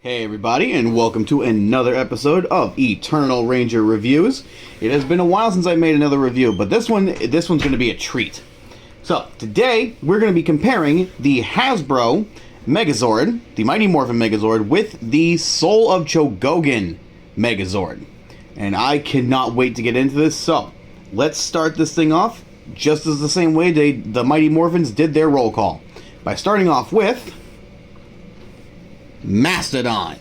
Hey everybody, and welcome to another episode of Eternal Ranger Reviews. It has been a while since I made another review, but this one's going to be a treat. So, today, we're going to be comparing the Hasbro Megazord, the Mighty Morphin Megazord, with the Soul of Chogokin Megazord. And I cannot wait to get into this, so let's start this thing off just as the same way the Mighty Morphins did their roll call. By starting off with Mastodon.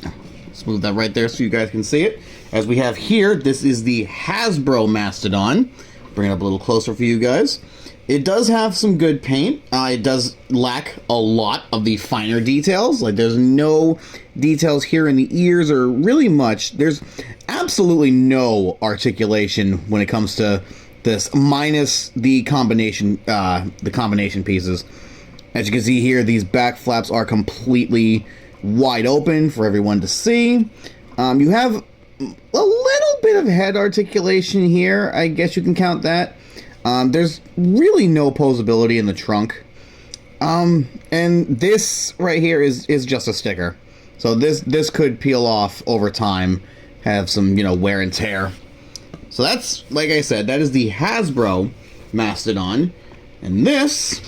Let's move that right there so you guys can see it. As we have here, this is the Hasbro Mastodon. Bring it up a little closer for you guys. It does have some good paint. It does lack a lot of the finer details. Like, there's no details here in the ears or really much. There's absolutely no articulation when it comes to this, minus the combination pieces. As you can see here, these back flaps are completely wide open for everyone to see. You have a little bit of head articulation here. I guess you can count that. There's really no posability in the trunk. And this right here is just a sticker. So this could peel off over time, have some, wear and tear. So that's, like I said, that is the Hasbro Mastodon. And this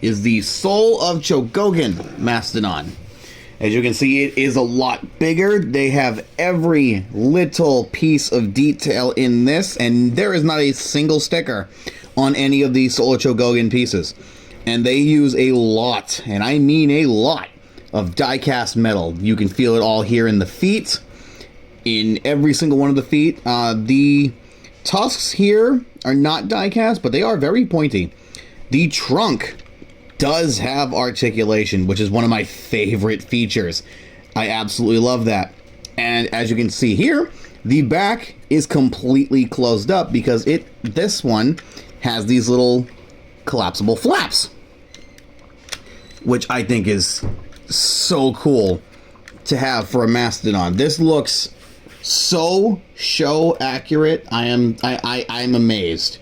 is the Soul of Chogokin Mastodon. As you can see, it is a lot bigger. They have every little piece of detail in this, and there is not a single sticker on any of these Soul of Chogokin pieces. And they use a lot, and I mean a lot, of die-cast metal. You can feel it all here in the feet, in every single one of the feet. The tusks here are not die-cast, but they are very pointy. The trunk does have articulation, which is one of my favorite features. I absolutely love that. And as you can see here, the back is completely closed up because this one has these little collapsible flaps, which I think is so cool to have for a Mastodon. This looks so show accurate. I'm amazed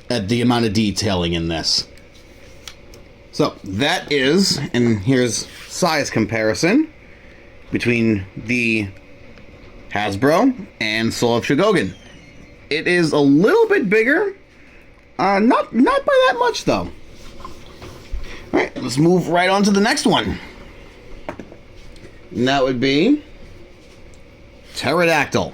at the amount of detailing in this. So that is, and here's size comparison between the Hasbro and Soul of Chogokin. It is a little bit bigger, not by that much though. All right, let's move right on to the next one. And that would be Pterodactyl.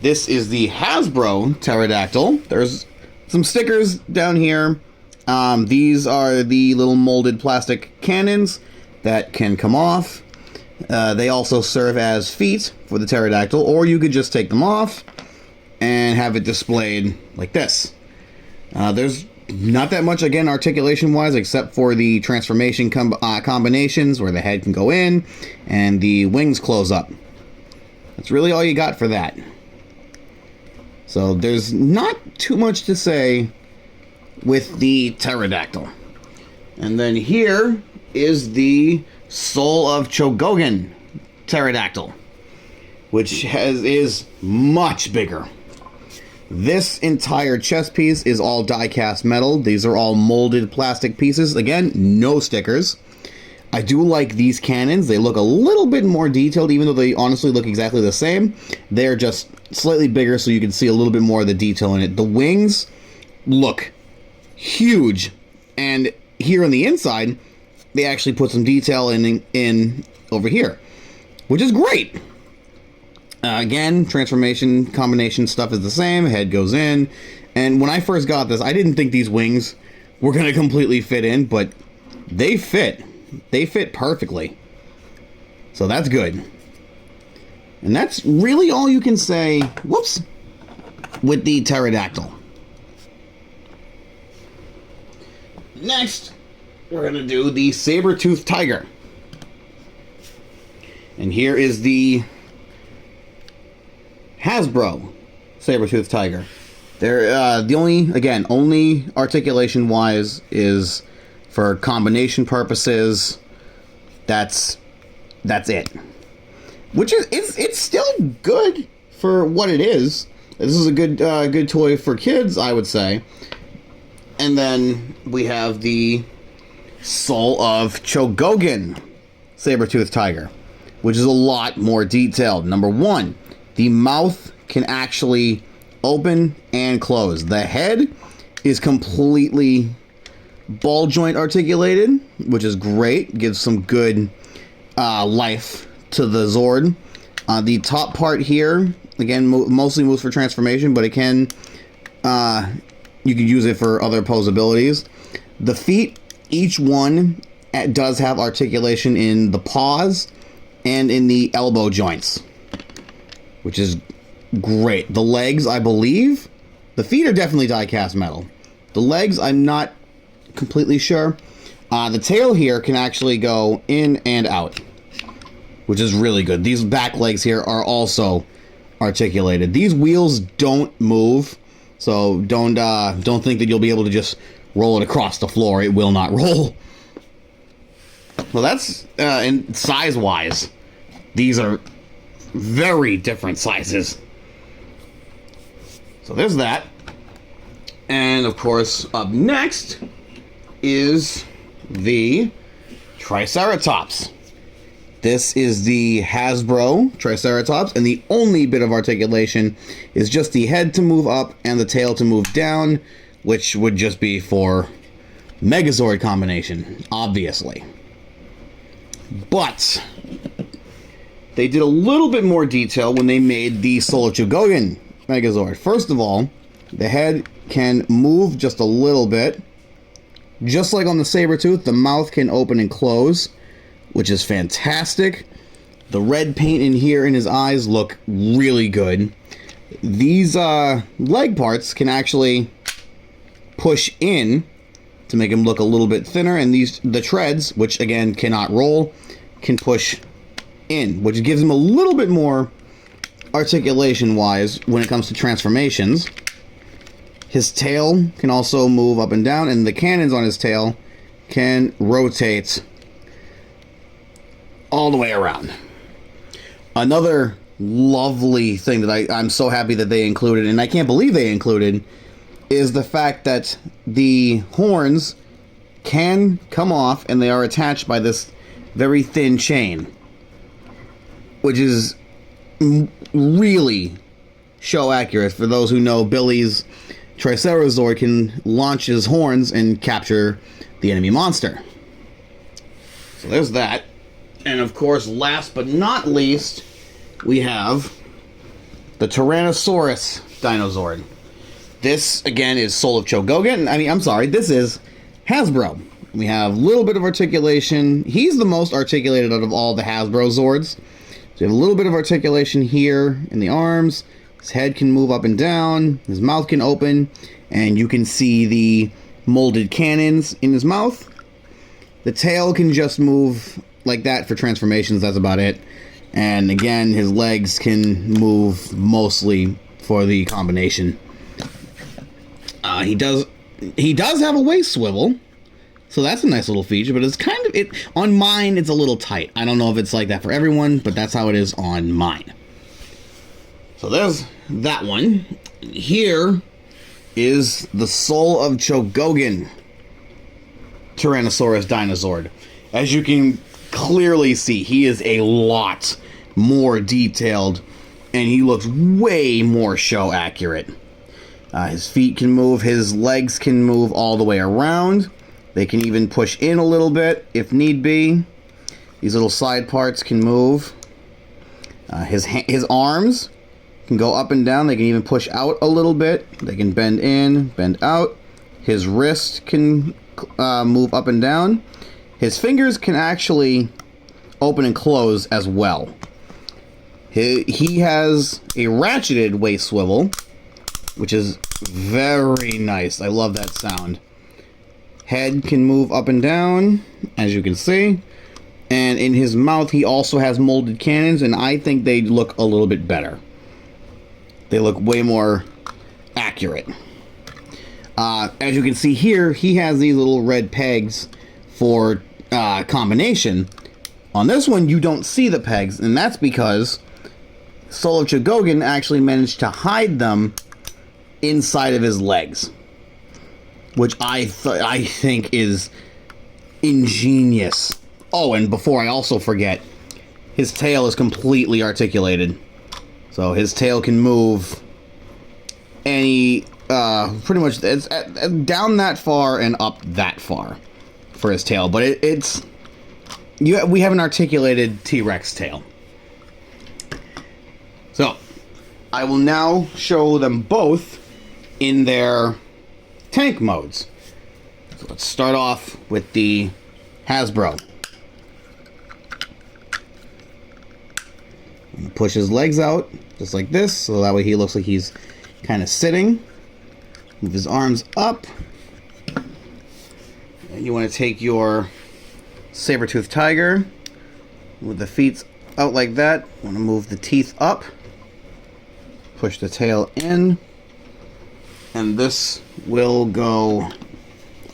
This is the Hasbro Pterodactyl. There's some stickers down here. These are the little molded plastic cannons that can come off. They also serve as feet for the pterodactyl, or you could just take them off and have it displayed like this. There's not that much, again, articulation-wise, except for the transformation combinations where the head can go in and the wings close up. That's really all you got for that. So there's not too much to say with the pterodactyl. And then here is the Soul of Chogokin pterodactyl, which is much bigger. This entire chest piece is all die-cast metal. These are all molded plastic pieces. Again, no stickers. I do like these cannons. They look a little bit more detailed, even though they honestly look exactly the same. They're just slightly bigger, so you can see a little bit more of the detail in it. The wings look huge, and here on the inside they actually put some detail in over here, which is great. Again, transformation combination stuff is the same. Head goes in, and when I first got this, I didn't think these wings were going to completely fit in, but they fit perfectly, so that's good. And that's really all you can say with the pterodactyl. Next, we're going to do the Sabertooth Tiger. And here is the Hasbro Sabertooth Tiger. They're the only articulation-wise is for combination purposes. That's it. Which is it's still good for what it is. This is a good toy for kids, I would say. And then we have the Soul of Chogokin Sabertooth Tiger. which is a lot more detailed. Number one, the mouth can actually open and close. The head is completely ball joint articulated, which is great. Gives some good life to the Zord. The top part here, again, mostly moves for transformation, but it can, you can use it for other pose abilities. The feet, each one does have articulation in the paws and in the elbow joints, which is great. The legs, I believe, the feet are definitely die-cast metal. The legs, I'm not completely sure. The tail here can actually go in and out, which is really good. These back legs here are also articulated. These wheels don't move, so don't think that you'll be able to just roll it across the floor. It will not roll. Well, that's in size-wise, these are very different sizes. So there's that. And of course, up next is the Triceratops. This is the Hasbro Triceratops, and the only bit of articulation is just the head to move up and the tail to move down, which would just be for Megazord combination, obviously. But they did a little bit more detail when they made the Soul of Chogokin Megazord. First of all, the head can move just a little bit. Just like on the Sabertooth, the mouth can open and close, which is fantastic. The red paint in here in his eyes look really good. These leg parts can actually push in to make him look a little bit thinner, and the treads, which again cannot roll, can push in, which gives him a little bit more articulation-wise when it comes to transformations. His tail can also move up and down, and the cannons on his tail can rotate all the way around. Another lovely thing that I'm so happy that they included, and I can't believe they included, is the fact that the horns can come off and they are attached by this very thin chain, which is really show accurate. For those who know, Billy's Triceratops can launch his horns and capture the enemy monster. So there's that. And of course, last but not least, we have the Tyrannosaurus Dinozord. This, again, is Soul of Chogokin. This is Hasbro. We have a little bit of articulation. He's the most articulated out of all the Hasbro Zords. So you have a little bit of articulation here in the arms. His head can move up and down. His mouth can open. And you can see the molded cannons in his mouth. The tail can just move like that for transformations. That's about it. And again, his legs can move mostly for the combination. He does have a waist swivel, so that's a nice little feature, but it's kind of, on mine, it's a little tight. I don't know if it's like that for everyone, but that's how it is on mine. So there's that one. Here is the Soul of Chogokin Tyrannosaurus Dinozord. As you can clearly see, he is a lot more detailed, and he looks way more show accurate. His feet can move, his legs can move all the way around. They can even push in a little bit if need be. These little side parts can move. His arms can go up and down. They can even push out a little bit. They can bend in, bend out. His wrist can move up and down. His fingers can actually open and close as well. He has a ratcheted waist swivel, which is very nice. I love that sound. Head can move up and down, as you can see. And in his mouth, he also has molded cannons, and I think they look a little bit better. They look way more accurate. As you can see here, he has these little red pegs for combination. On this one, you don't see the pegs, and that's because Soul of Chogokin actually managed to hide them inside of his legs, which I think is ingenious. Oh, and before I also forget, his tail is completely articulated. So his tail can move any, pretty much, it's down that far and up that far for his tail. But we have an articulated T-Rex tail. So, I will now show them both in their tank modes. So let's start off with the Hasbro. Push his legs out, just like this, so that way he looks like he's kind of sitting. Move his arms up. And you want to take your Sabertooth Tiger with the feet out like that. Want to move the teeth up. Push the tail in. And this will go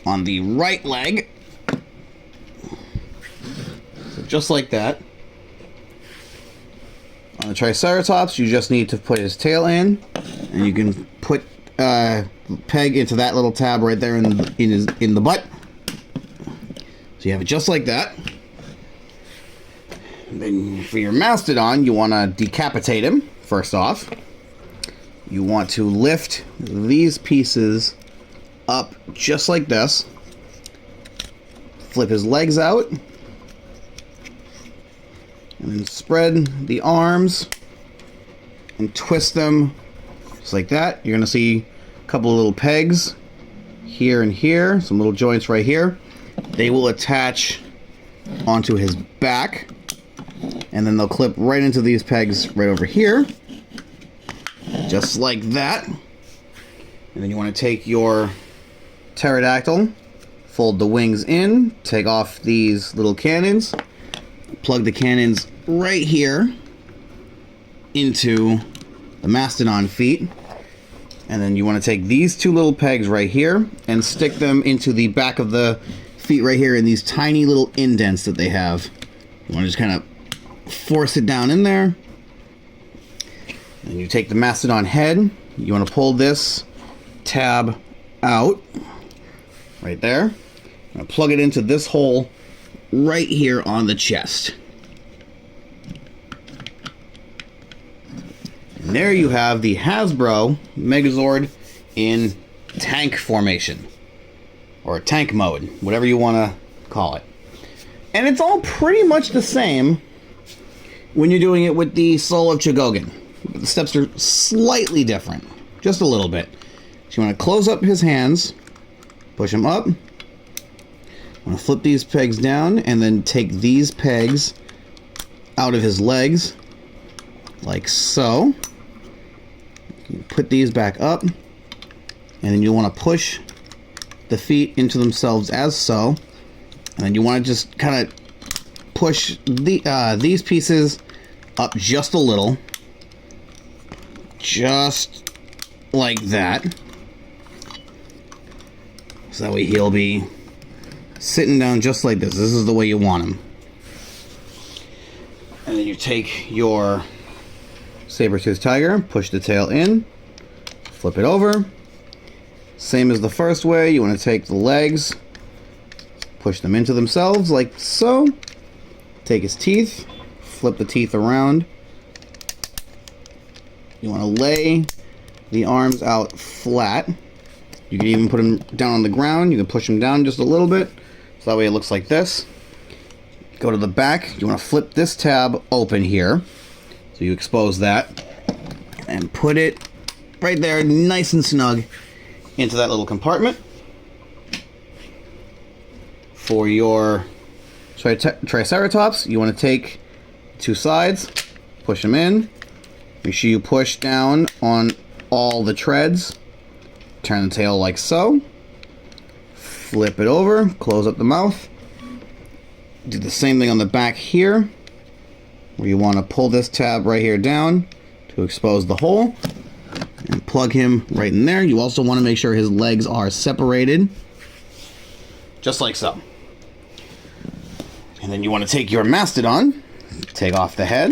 on the right leg. So just like that. On the Triceratops, you just need to put his tail in, and you can put peg into that little tab right there in the butt. So you have it just like that. And then for your Mastodon, you want to decapitate him first off. You want to lift these pieces up just like this. Flip his legs out. And then spread the arms and twist them just like that. You're going to see a couple of little pegs here and here, some little joints right here. They will attach onto his back, and then they'll clip right into these pegs right over here, just like that. And then you want to take your Pterodactyl, fold the wings in, take off these little cannons, plug the cannons right here into the Mastodon feet, and then you want to take these two little pegs right here and stick them into the back of the feet right here in these tiny little indents that they have. You want to just kind of force it down in there. And you take the Mastodon head, you want to pull this tab out right there and plug it into this hole right here on the chest. And there you have the Hasbro Megazord in tank formation, or tank mode, whatever you want to call it. And it's all pretty much the same when you're doing it with the Soul of Chogokin. The steps are slightly different, just a little bit. So you want to close up his hands, push him up. I'm going to flip these pegs down and then take these pegs out of his legs, like so. You put these back up, and then you want to push the feet into themselves as so. And then you want to just kind of push these pieces up just a little. Just like that. So that way he'll be sitting down just like this. This is the way you want him. And then you take your Sabertooth Tiger, push the tail in, flip it over. Same as the first way, you want to take the legs, push them into themselves like so. Take his teeth, flip the teeth around. You want to lay the arms out flat. You can even put them down on the ground. You can push them down just a little bit, so that way it looks like this. Go to the back. You want to flip this tab open here, so you expose that, and put it right there, nice and snug, into that little compartment. For your Triceratops, you want to take two sides, push them in. Make sure you push down on all the treads. Turn the tail like so. Flip it over, close up the mouth. Do the same thing on the back here, where you want to pull this tab right here down to expose the hole and plug him right in there. You also want to make sure his legs are separated, just like so. And then you want to take your Mastodon, take off the head,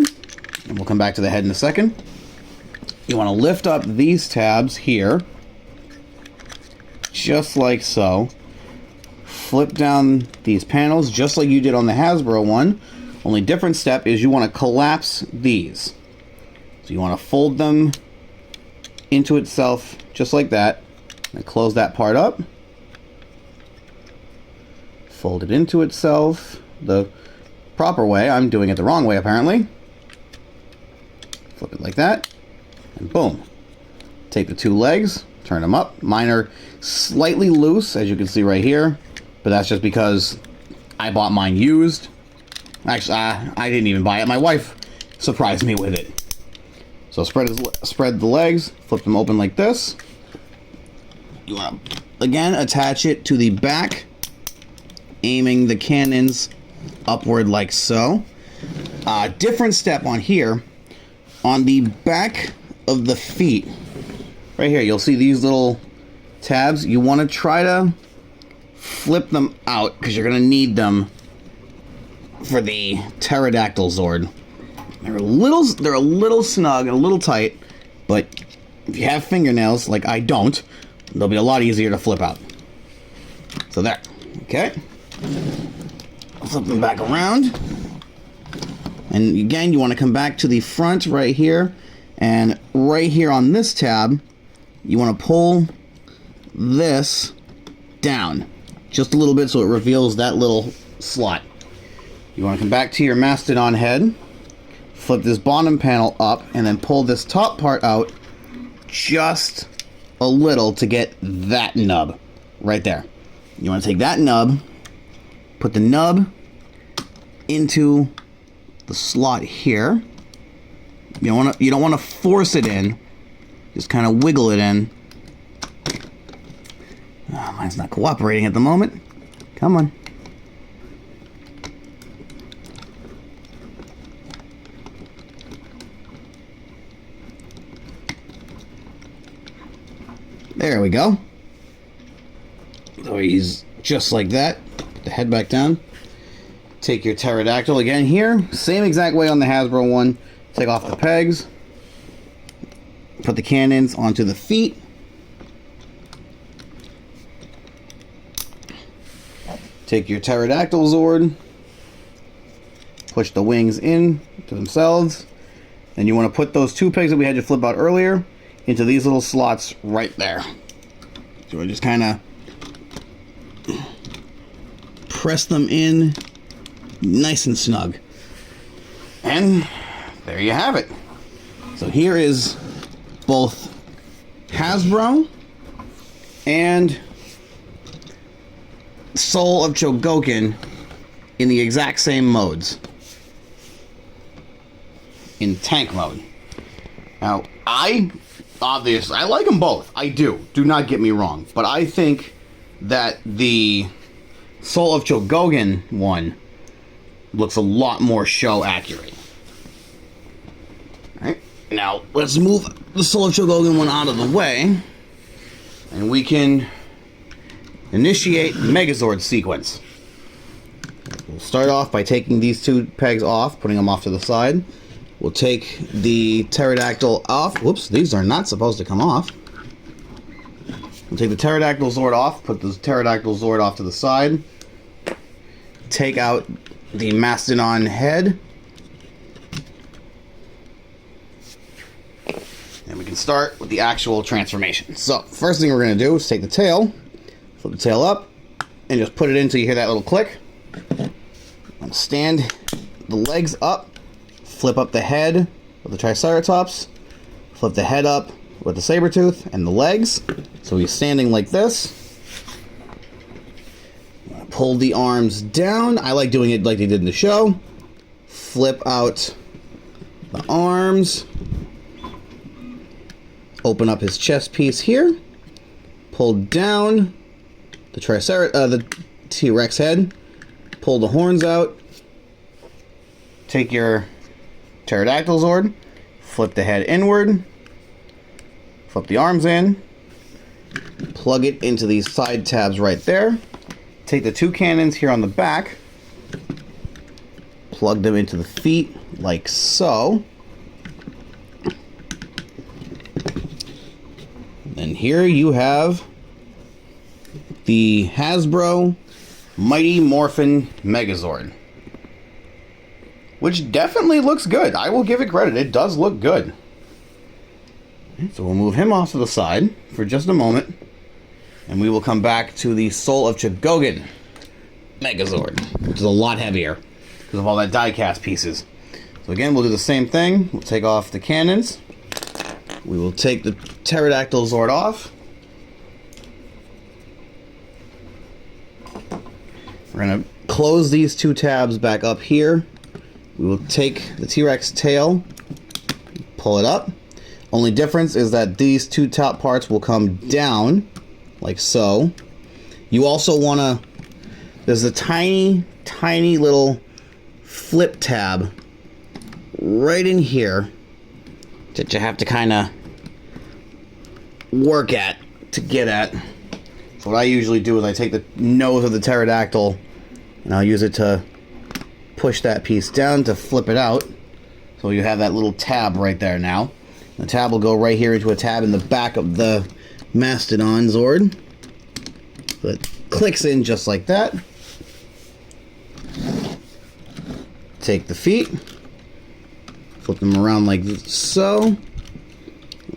and we'll come back to the head in a second. You want to lift up these tabs here, just like so. Flip down these panels, just like you did on the Hasbro one, Only different step is you want to collapse these. So you want to fold them into itself just like that, and close that part up. Fold it into itself the proper way. I'm doing it the wrong way apparently. Flip it like that, and boom. Take the two legs, turn them up. Mine are slightly loose, as you can see right here, but that's just because I bought mine used. Actually, I didn't even buy it. My wife surprised me with it. So spread the legs, flip them open like this. You want to, again, attach it to the back, aiming the cannons upward like so. Different step on here. On the back of the feet, right here, you'll see these little tabs. You want to try to flip them out because you're going to need them for the Pterodactyl Zord. They're a little snug and a little tight, but if you have fingernails like I don't, they'll be a lot easier to flip out. So there. Okay. Flip them back around. And again, you want to come back to the front right here, and right here on this tab, you want to pull this down just a little bit so it reveals that little slot. You want to come back to your Mastodon head, flip this bottom panel up, and then pull this top part out just a little to get that nub right there. You want to take that nub, put the nub into the slot here. You don't want to force it in. Just kind of wiggle it in. Oh, mine's not cooperating at the moment. Come on. There we go. So he's just like that. Put the head back down. Take your Pterodactyl again here. Same exact way on the Hasbro one. Take off the pegs. Put the cannons onto the feet. Take your Pterodactyl Zord. Push the wings in to themselves. And you want to put those two pegs that we had to flip out earlier into these little slots right there. So I just kind of press them in nice and snug. And there you have it. So here is both Hasbro and Soul of Chogokin in the exact same modes. In tank mode. Now, I like them both. I do. Do not get me wrong. But I think that the Soul of Chogokin one looks a lot more show accurate. Alright, now let's move the Soul of Chogokin one out of the way, and we can initiate the Megazord sequence. We'll start off by taking these two pegs off, putting them off to the side. We'll take the Pterodactyl off. Whoops, these are not supposed to come off. We'll take the Pterodactyl Zord off, put the Pterodactyl Zord off to the side. Take out the Mastodon head. And we can start with the actual transformation. So, first thing we're going to do is take the tail, flip the tail up, and just put it in until you hear that little click. Stand the legs up, flip up the head with the Triceratops, flip the head up with the Sabertooth and the legs. So he's standing like this. Pull the arms down. I like doing it like they did in the show. Flip out the arms. Open up his chest piece here. Pull down the T-Rex head. Pull the horns out. Take your Pterodactyl Zord. Flip the head inward. Flip the arms in. Plug it into these side tabs right there. Take the two cannons here on the back. Plug them into the feet like so. And here you have the Hasbro Mighty Morphin Megazord. which definitely looks good. I will give it credit. It does look good. So we'll move him off to the side for just a moment, and we will come back to the Soul of Chogokin Megazord, which is a lot heavier because of all that die-cast pieces. So again, we'll do the same thing. We'll take off the cannons. We will take the Pterodactyl Zord off. We're going to close these two tabs back up here. We will take the T-Rex tail, pull it up. Only difference is that these two top parts will come down, like so. You also want to, there's a tiny, tiny little flip tab right in here that you have to kind of work at to get at. So what I usually do is I take the nose of the pterodactyl and I'll use it to push that piece down to flip it out. So you have that little tab right there now. The tab will go right here into a tab in the back of the Mastodon Zord. So it clicks in just like that. Take the feet, flip them around like so. Want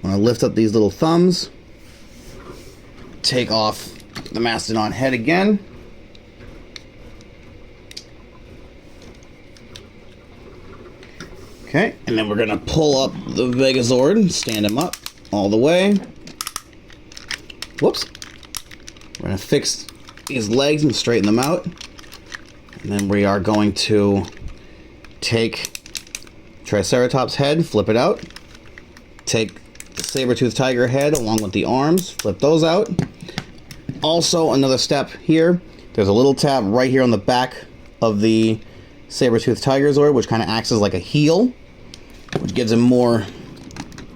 to lift up these little thumbs. Take off the Mastodon head again. Okay, and then we're going to pull up the Megazord, stand him up all the way. Whoops. We're going to fix these legs and straighten them out. And then we are going to take Triceratops head, flip it out. Take the Sabertooth Tiger head along with the arms, flip those out. Also, another step here, there's a little tab right here on the back of the Sabertooth Tiger Zord, which kind of acts as like a heel, which gives him more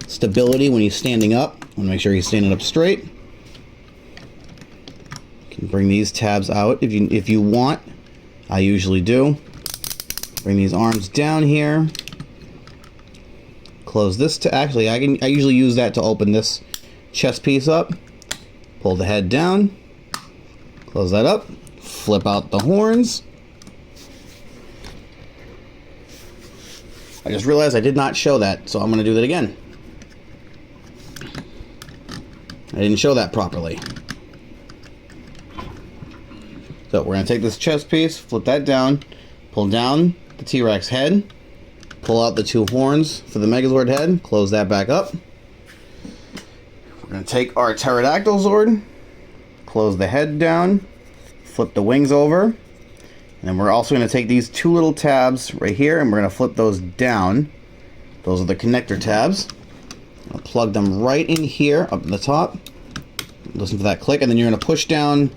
stability when he's standing up. Want to make sure he's standing up straight. You can bring these tabs out if you want. I usually do. Bring these arms down here. Close this to actually I usually use that to open this chest piece up. Pull the head down. Close that up. Flip out the horns. I just realized I did not show that, so I'm going to do that again. I didn't show that properly. So we're going to take this chest piece, flip that down, pull down the T-Rex head, pull out the two horns for the Megazord head, close that back up. We're going to take our Pterodactyl Zord, close the head down, flip the wings over. And then we're also going to take these two little tabs right here and we're going to flip those down. Those are the connector tabs. I'll plug them right in here up in the top. Listen for that click, and then you're going to push down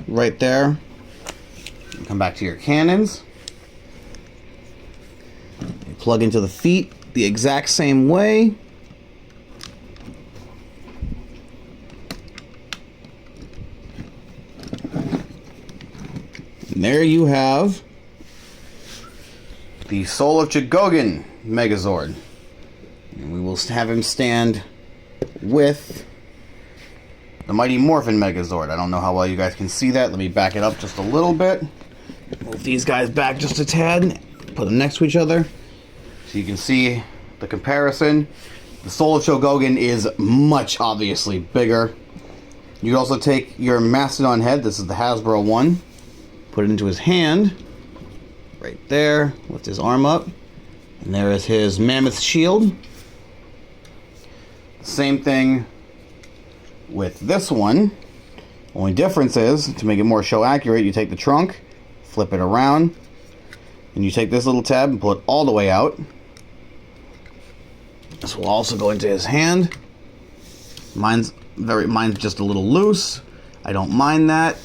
right there. Come back to your cannons. You plug into the feet the exact same way. And there you have the Soul of Chogokin Megazord. And we will have him stand with the mighty Morphin Megazord. I don't know how well you guys can see that. Let me back it up just a little bit. Move these guys back just a tad. Put them next to each other. So you can see the comparison. The Soul of Chogokin is much obviously bigger. You can also take your Mastodon head. This is the Hasbro one. Put it into his hand, right there, lift his arm up, and there is his mammoth shield. Same thing with this one. Only difference is, to make it more show accurate, you take the trunk, flip it around, and you take this little tab and pull it all the way out. This will also go into his hand. Mine's just a little loose. I don't mind that.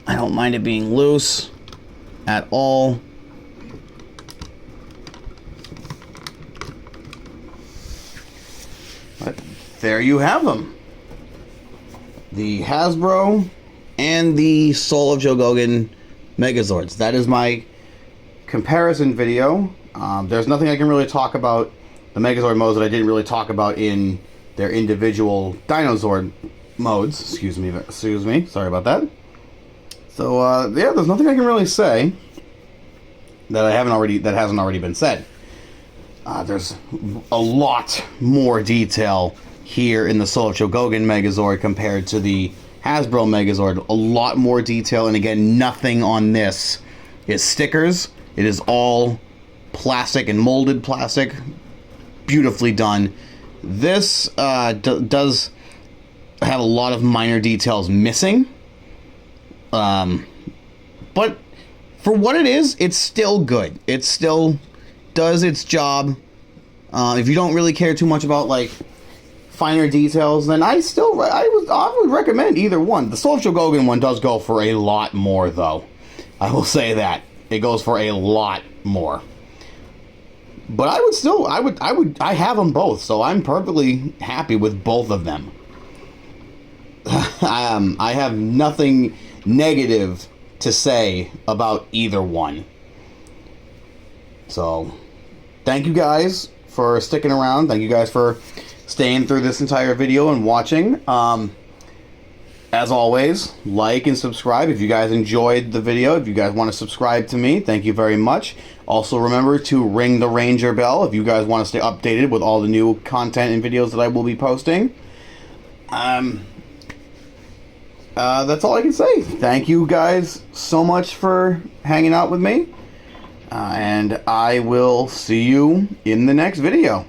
I don't mind it being loose at all. But there you have them. The Hasbro and the Soul of Chogokin Megazords. That is my comparison video. There's nothing I can really talk about the Megazord modes that I didn't really talk about in their individual Dinozord modes. Excuse me. Sorry about that. So yeah, there's nothing I can really say that hasn't already been said. There's a lot more detail here in the Soul of Chogokin Megazord compared to the Hasbro Megazord. A lot more detail, and again, nothing on this is stickers. It is all plastic and molded plastic. Beautifully done. This does have a lot of minor details missing. But for what it is, it's still good. It still does its job. If you don't really care too much about like finer details, then I would recommend either one. The Soul of Chogokin one does go for a lot more, though. I will say that it goes for a lot more. But I have them both, so I'm perfectly happy with both of them. I have nothing negative to say about either one. So, thank you guys for sticking around. Thank you guys for staying through this entire video and watching. As always, like and subscribe if you guys enjoyed the video. If you guys want to subscribe to me, thank you very much. Also remember to ring the Ranger bell if you guys want to stay updated with all the new content and videos that I will be posting. That's all I can say. Thank you guys so much for hanging out with me. And I will see you in the next video.